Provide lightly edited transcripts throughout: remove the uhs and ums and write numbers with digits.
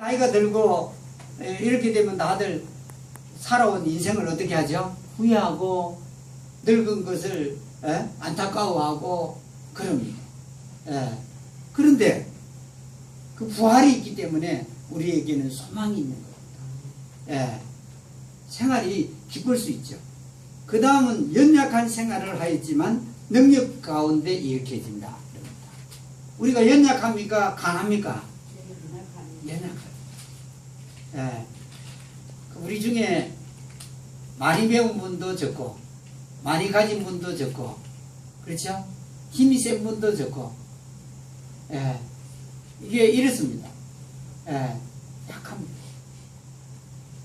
나이가 들고 이렇게 되면 다들 살아온 인생을 어떻게 하죠? 후회하고 늙은 것을 안타까워하고 그럽니다. 그런데 그 부활이 있기 때문에 우리에게는 소망이 있는 겁니다. 생활이 기쁠 수 있죠. 그 다음은 연약한 생활을 하였지만 능력 가운데 일으켜진다. 우리가 연약합니까? 강합니까? 연약합니다. 우리 중에 많이 배운 분도 적고 많이 가진 분도 적고 그렇죠? 힘이 센 분도 적고 이게 이렇습니다. 약합니다.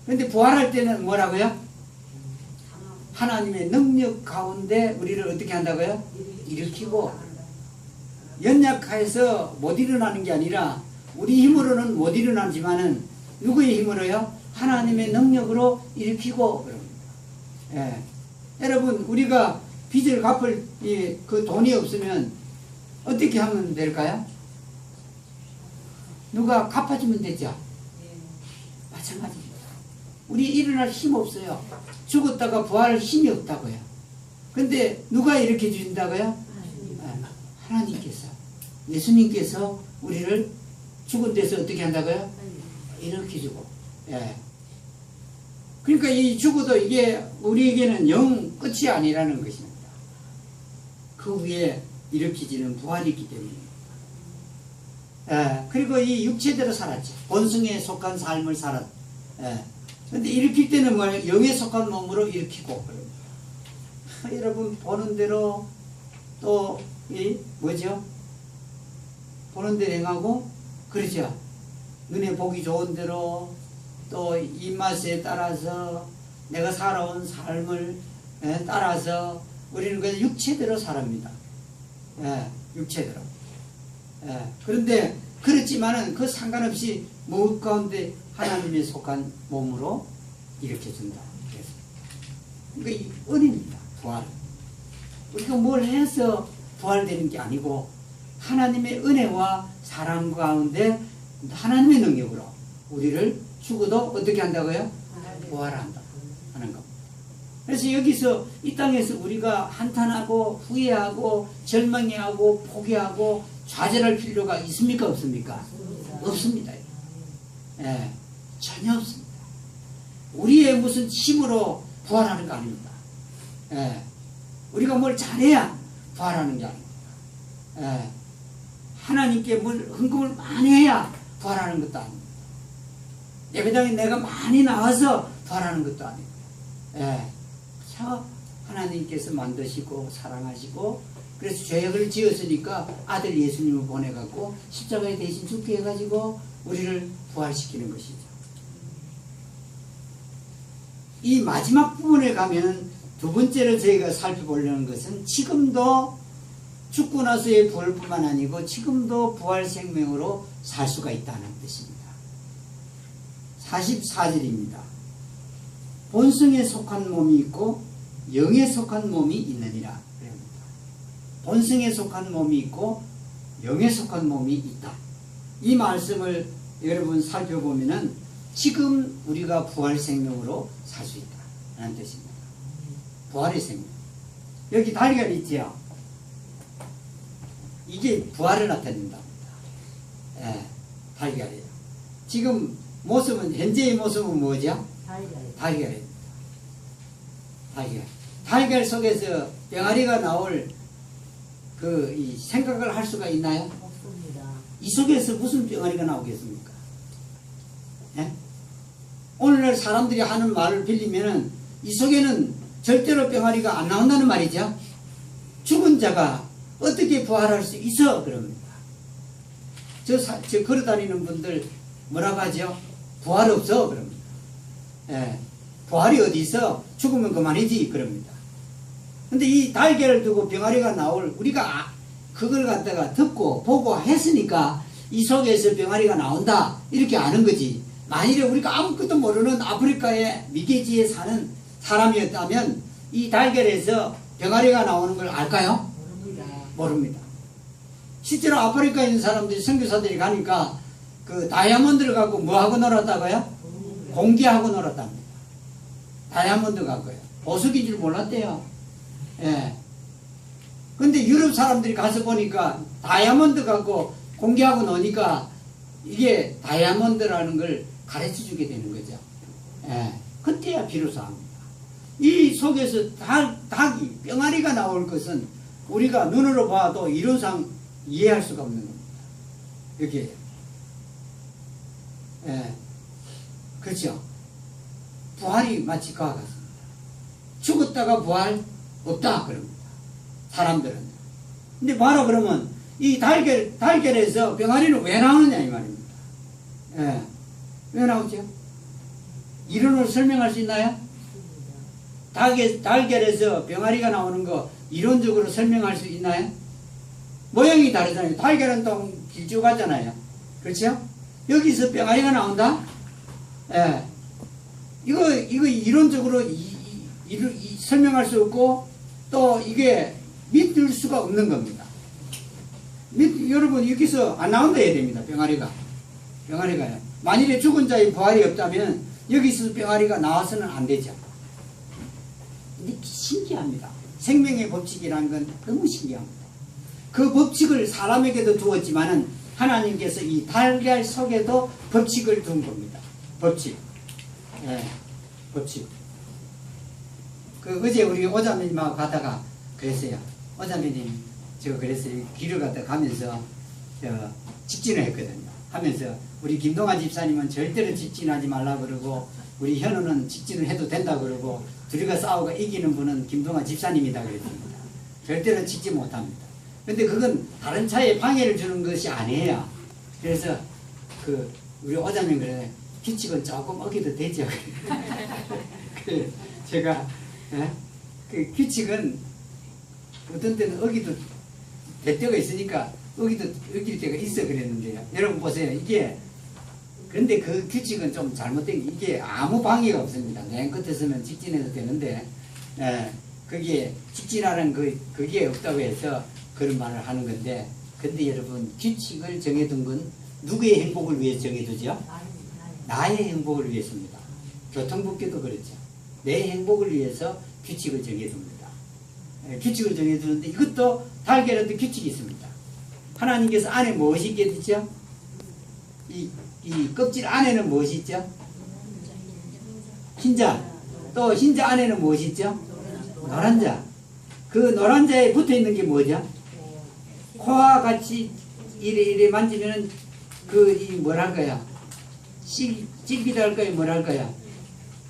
그런데 부활할 때는 뭐라고요? 하나님의 능력 가운데 우리를 어떻게 한다고요? 일으키고 연약해서 못 일어나는 게 아니라 우리 힘으로는 못 일어나지만은 누구의 힘으로요? 하나님의 능력으로 일으키고 그럽니다. 여러분 우리가 빚을 갚을 그 돈이 없으면 어떻게 하면 될까요? 누가 갚아주면 되죠. 마찬가지입니다. 우리 일어날 힘 없어요. 죽었다가 부활할 힘이 없다고요. 근데 누가 일으켜 주신다고요? 하나님께서, 예수님께서 우리를 죽은 데서 어떻게 한다고요? 일으켜 주고. 그러니까 이 죽어도 이게 우리에게는 영 끝이 아니라는 것입니다. 그 위에 일으키지는 부활이 있기 때문입니다. 그리고 이 육체대로 살았죠. 본성에 속한 삶을 살았. 근데 일으킬 때는 뭐예요? 영에 속한 몸으로 일으키고. 여러분 보는 대로 또 뭐죠? 보는 대로 행하고 그러죠. 눈에 보기 좋은 대로 또 입맛에 따라서 내가 살아온 삶을 따라서 우리는 그냥 육체대로 살합니다. 육체대로. 그런데 그렇지만은 그 상관없이 무엇 가운데 하나님에 속한 몸으로 일으켜준다. 그러니까 이 은혜입니다. 부활. 우리가 뭘 해서 부활되는 게 아니고 하나님의 은혜와 사랑 가운데 하나님의 능력으로 우리를 죽어도 어떻게 한다고요? 부활한다 하는 겁니다. 그래서 여기서 이 땅에서 우리가 한탄하고 후회하고 절망해하고 포기하고 좌절할 필요가 있습니까? 없습니까? 없습니다. 전혀 없습니다. 우리의 무슨 힘으로 부활하는 거 아닙니다. 우리가 뭘 잘해야 부활하는 게 아닙니다. 하나님께 뭘 헌금을 많이 해야 부활하는 것도 아닙니다. 예배당에 내가 많이 나와서 부활하는 것도 아닙니다. 하나님께서 만드시고 사랑하시고 그래서 죄악을 지었으니까 아들 예수님을 보내갖고 십자가에 대신 죽게 해가지고 우리를 부활시키는 것이죠. 이 마지막 부분에 가면 두 번째로 저희가 살펴보려는 것은 지금도 죽고 나서의 부활뿐만 아니고 지금도 부활 생명으로 살 수가 있다는 뜻입니다. 44절입니다. 본성에 속한 몸이 있고 영에 속한 몸이 있느니라. 본성에 속한 몸이 있고 영에 속한 몸이 있다. 이 말씀을 여러분 살펴보면은 지금 우리가 부활 생명으로 살 수 있다 라는 뜻입니다. 부활의 생명. 여기 달걀이 있지요. 이게 부활을 나타낸답니다. 달걀이에요. 지금 모습은 현재의 모습은 뭐죠? 달걀입니다. 달걀 속에서 병아리가 나올 이 생각을 할 수가 있나요? 없습니다. 이 속에서 무슨 병아리가 나오겠습니까? 오늘날 사람들이 하는 말을 빌리면은 이 속에는 절대로 병아리가 안 나온다는 말이죠. 죽은 자가 어떻게 부활할 수 있어? 그럽니다. 저 걸어다니는 분들 뭐라고 하죠? 부활 없어? 그럽니다. 부활이 어디 있어? 죽으면 그만이지? 그럽니다. 근데 이 달걀을 두고 병아리가 나올 우리가 그걸 갖다가 듣고 보고 했으니까 이 속에서 병아리가 나온다 이렇게 아는 거지. 만일에 우리가 아무것도 모르는 아프리카의 미개지에 사는 사람이었다면 이 달걀에서 병아리가 나오는 걸 알까요? 모릅니다. 실제로 아프리카에 있는 사람들이 선교사들이 가니까 그 다이아몬드를 갖고 뭐 하고 놀았다고요? 공개하고 놀았답니다. 다이아몬드 갖고요. 보석인 줄 몰랐대요. 예. 근데 유럽 사람들이 가서 보니까 다이아몬드 갖고 공개하고 노니까 이게 다이아몬드라는 걸 가르쳐 주게 되는 거죠. 예. 그때야 비로소 합니다. 이 속에서 닭이, 병아리가 나올 것은 우리가 눈으로 봐도 이론상 이해할 수가 없는 겁니다. 이렇게. 예. 그렇죠. 부활이 마치 그와 같습니다. 죽었다가 부활 없다 그럽니다. 사람들은. 근데 바로 그러면 이 달걀에서 병아리는 왜 나오느냐 이 말입니다. 예. 왜 나오죠? 이론으로 설명할 수 있나요? 달걀에서 병아리가 나오는 거 이론적으로 설명할 수 있나요? 모양이 다르잖아요. 달걀은 또 길쭉하잖아요. 그렇죠? 여기서 병아리가 나온다? 예. 이거 이론적으로 설명할 수 없고 또 이게 믿을 수가 없는 겁니다. 여러분 여기서 안 나온다 해야 됩니다. 병아리가요. 만일에 죽은 자의 부활이 없다면 여기서 병아리가 나와서는 안 되죠. 근데 신기합니다. 생명의 법칙이라는 건 너무 신기합니다. 그 법칙을 사람에게도 두었지만은 하나님께서 이 달걀 속에도 법칙을 둔 겁니다. 법칙. 예, 법칙. 어제 우리 오자매님하고 가다가 그랬어요. 오자매님, 제가 그랬어요. 길을 가면서 직진을 했거든요. 하면서 우리 김동아 집사님은 절대로 직진하지 말라 그러고 우리 현우는 직진을 해도 된다 그러고 둘이가 싸우고 이기는 분은 김동아 집사님이다 그랬습니다. 절대로 직진 못합니다. 근데 그건 다른 차에 방해를 주는 것이 아니에요. 그래서 우리 오자매는 그래. 규칙은 조금 어기도 되죠. 제가 그 규칙은 어떤 때는 어기도 될 때가 있으니까 어길 때가 있어 그랬는데요. 여러분 보세요. 이게 그런데 그 규칙은 좀 잘못된 게 이게 아무 방해가 없습니다. 맨 끝에 서면 직진해도 되는데 그게 직진하는 그게 없다고 해서 그런 말을 하는 건데 근데 여러분 규칙을 정해둔 건 누구의 행복을 위해 정해두죠? 나의 행복을 위해서입니다. 교통법규도 그렇죠. 내 행복을 위해서 규칙을 정해둡니다. 규칙을 정해두는데 이것도 달걀에도 규칙이 있습니다. 하나님께서 안에 무엇이 있게 있죠? 이 껍질 안에는 무엇이 있죠? 흰자. 또 흰자 안에는 무엇이 있죠? 노란자. 그 노란자에 붙어있는 게 뭐죠? 코와 같이 이래 만지면은 뭐랄까요? 찔기다 할까요? 뭐랄까요?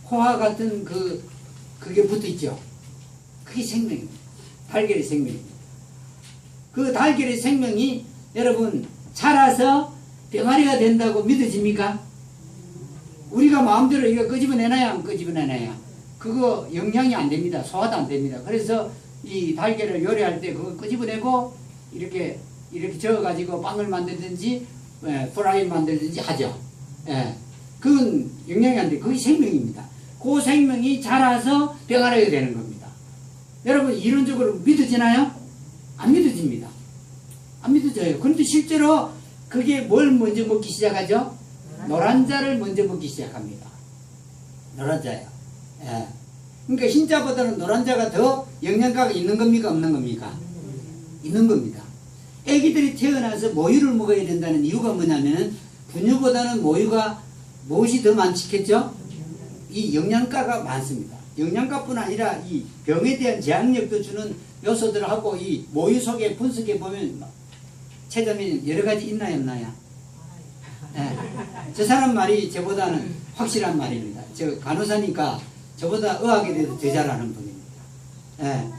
코와 같은 그게 붙어있죠. 그게 생명입니다. 달걀의 생명입니다. 그 달걀의 생명이 여러분 자라서 병아리가 된다고 믿어집니까? 우리가 마음대로 이거 끄집어내나요? 안 끄집어내나요? 그거 영양이 안 됩니다. 소화도 안 됩니다. 그래서 이 달걀을 요리할 때 그거 끄집어내고 이렇게 저어가지고 빵을 만들든지 프라이 만들든지 하죠. 예. 그건 영향이 안 돼. 그게 생명입니다. 그 생명이 자라서 병아리가 되는 겁니다. 여러분 이론적으로 믿어지나요? 안 믿어집니다. 안 믿어져요. 그런데 실제로 그게 뭘 먼저 먹기 시작하죠? 노란자를 먼저 먹기 시작합니다. 노란자요. 예. 그러니까 흰자보다는 노란자가 더 영양가가 있는 겁니까? 없는 겁니까? 있는 겁니다. 애기들이 태어나서 모유를 먹어야 된다는 이유가 뭐냐면 분유보다는 모유가 무엇이 더 많겠죠? 이 영양가가 많습니다. 영양가뿐 아니라 이 병에 대한 제약력도 주는 요소들하고 이 모유 속에 분석해 보면 체점이 여러 가지 있나요, 없나요? 네. 저 사람 말이 저보다는 확실한 말입니다. 저 간호사니까 저보다 의학에 대해서 더 잘하는 분입니다. 네.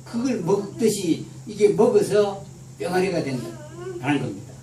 그걸 먹듯이 이게 먹어서 병아리가 된다는 겁니다.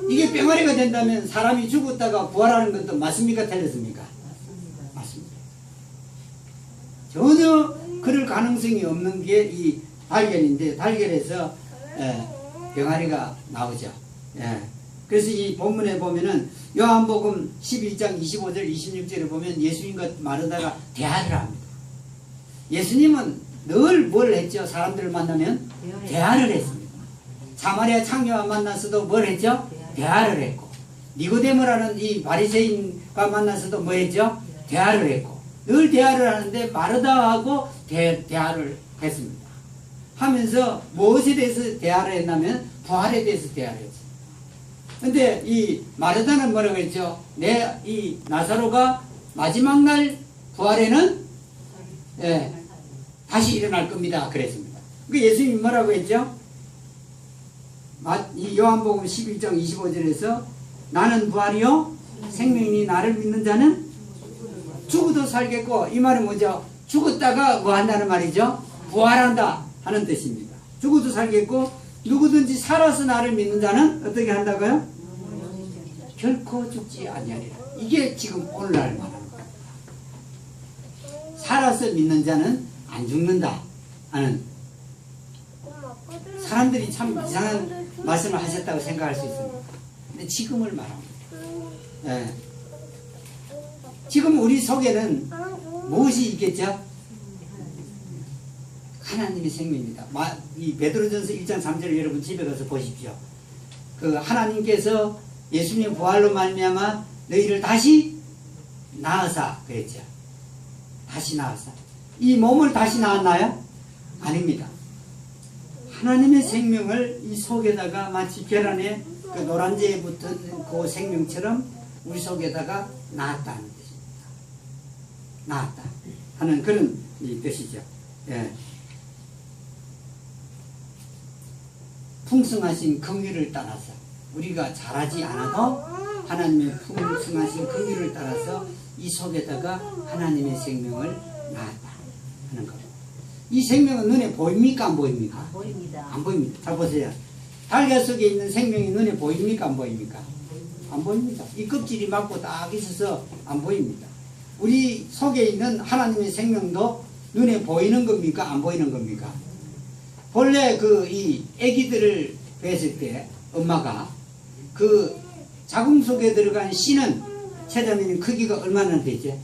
이게 병아리가 된다면 사람이 죽었다가 부활하는 것도 맞습니까? 틀렸습니까? 맞습니다. 전혀 그럴 가능성이 없는 게 이 달걀인데 달걀에서 병아리가 나오죠. 그래서 이 본문에 보면은 요한복음 11장 25절 26절에 보면 예수님과 마르다가 대화를 합니다. 예수님은 늘 뭘 했죠? 사람들을 만나면 대화를 했습니다. 사마리아 창녀와 만났어도 뭘 했죠? 대화를 했고 니고데모라는 이 바리새인과 만나서도 뭐 했죠? 대화를 했고, 늘 대화를 하는데 마르다하고 대화를 했습니다. 하면서 무엇에 대해서 대화를 했냐면 부활에 대해서 대화를 했어요. 근데 이 마르다는 뭐라고 했죠? 이 나사로가 마지막 날 부활에는 다시 일어날 겁니다. 그랬습니다. 그 예수님이 뭐라고 했죠? 이 요한복음 11장 25절에서 나는 부활이요 생명이니 나를 믿는 자는 죽어도 살겠고, 이 말은 뭐죠? 죽었다가 뭐 한다는 말이죠? 부활한다 하는 뜻입니다. 죽어도 살겠고 누구든지 살아서 나를 믿는 자는 어떻게 한다고요? 결코 죽지 아니하리라. 이게 지금 오늘날 말하는 거예요. 살아서 믿는 자는 안 죽는다 하는, 사람들이 참 이상한 말씀을 하셨다고 생각할 수 있습니다. 근데 지금을 말합니다. 예. 지금 우리 속에는 무엇이 있겠죠? 하나님의 생명입니다. 이 베드로전서 1장 3절을 여러분 집에 가서 보십시오. 그 하나님께서 예수님 부활로 말미암아 너희를 다시 낳으사 그랬죠. 다시 낳으사. 이 몸을 다시 낳았나요? 아닙니다. 하나님의 생명을 이 속에다가 마치 계란에 그 노란재에 붙은 그 생명처럼 우리 속에다가 낳았다는 뜻입니다. 낳았다 하는 그런 이 뜻이죠. 예. 풍성하신 긍휼을 따라서 우리가 잘하지 않아도 하나님의 풍성하신 긍휼을 따라서 이 속에다가 하나님의 생명을 낳았다 하는 겁니다. 이 생명은 눈에 보입니까? 안 보입니까? 안 보입니다. 안 보입니다. 잘 보세요. 달걀 속에 있는 생명이 눈에 보입니까? 안 보입니까? 안 보입니다. 이 껍질이 막고 딱 있어서 안 보입니다. 우리 속에 있는 하나님의 생명도 눈에 보이는 겁니까? 안 보이는 겁니까? 본래 이 아기들을 뵀을 때 엄마가 그 자궁 속에 들어간 씨는 채자매는 크기가 얼마나 되죠?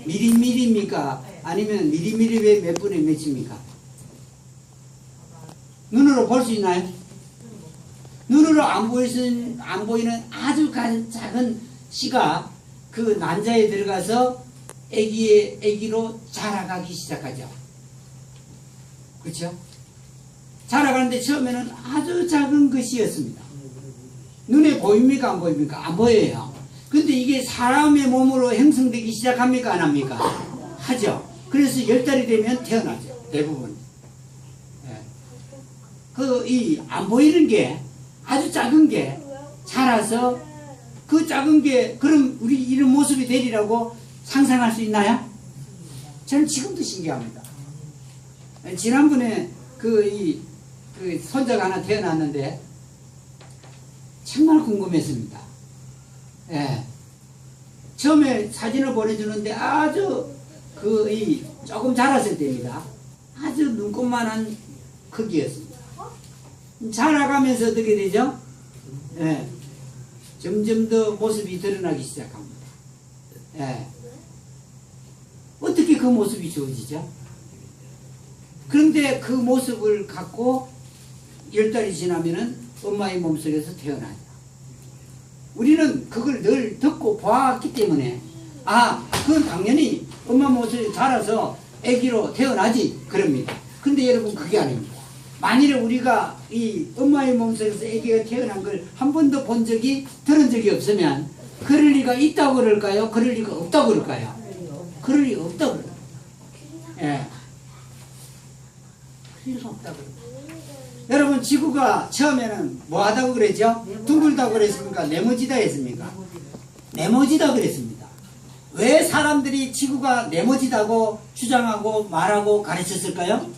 미리미리입니까? 아니면 미리미리의 몇 분의 몇입니까? 눈으로 볼 수 있나요? 눈으로 안 보이는 아주 작은 씨가 그 난자에 들어가서 아기로 자라가기 시작하죠. 그렇죠? 자라가는데 처음에는 아주 작은 것이었습니다. 눈에 보입니까? 안 보입니까? 안 보여요. 근데 이게 사람의 몸으로 형성되기 시작합니까? 안 합니까? 하죠. 그래서 10달이 되면 태어나죠. 대부분. 안 보이는 게 아주 작은 게 자라서 그 작은 게 그럼 우리 이런 모습이 되리라고 상상할 수 있나요? 저는 지금도 신기합니다. 지난번에 그 손자가 하나 태어났는데 정말 궁금했습니다. 예. 처음에 사진을 보내주는데 아주 조금 자랐을 때입니다. 아주 눈곱만한 크기였습니다. 자라가면서 어떻게 되죠? 예. 점점 더 모습이 드러나기 시작합니다. 예. 어떻게 그 모습이 좋아지죠? 그런데 그 모습을 갖고 10달이 지나면은 엄마의 몸속에서 태어나죠. 우리는 그걸 늘 듣고 보았기 때문에 그건 당연히 엄마 모습에 자라서 아기로 태어나지 그럽니다. 근데 여러분 그게 아닙니다. 만일에 우리가 이 엄마의 몸속에서 아기가 태어난 걸 한 번도 본 적이 들은 적이 없으면 그럴 리가 있다고 그럴까요? 그럴 리가 없다고 그럴까요? 그럴 리가 없다고 그럴까요? 예. 그럴 리가 없다고 그럴까요? 여러분 지구가 처음에는 뭐하다고 그랬죠? 둥글다고 그랬습니까? 네모지다 했습니까? 네모지다 그랬습니다. 왜 사람들이 지구가 네모지다고 주장하고 말하고 가르쳤을까요?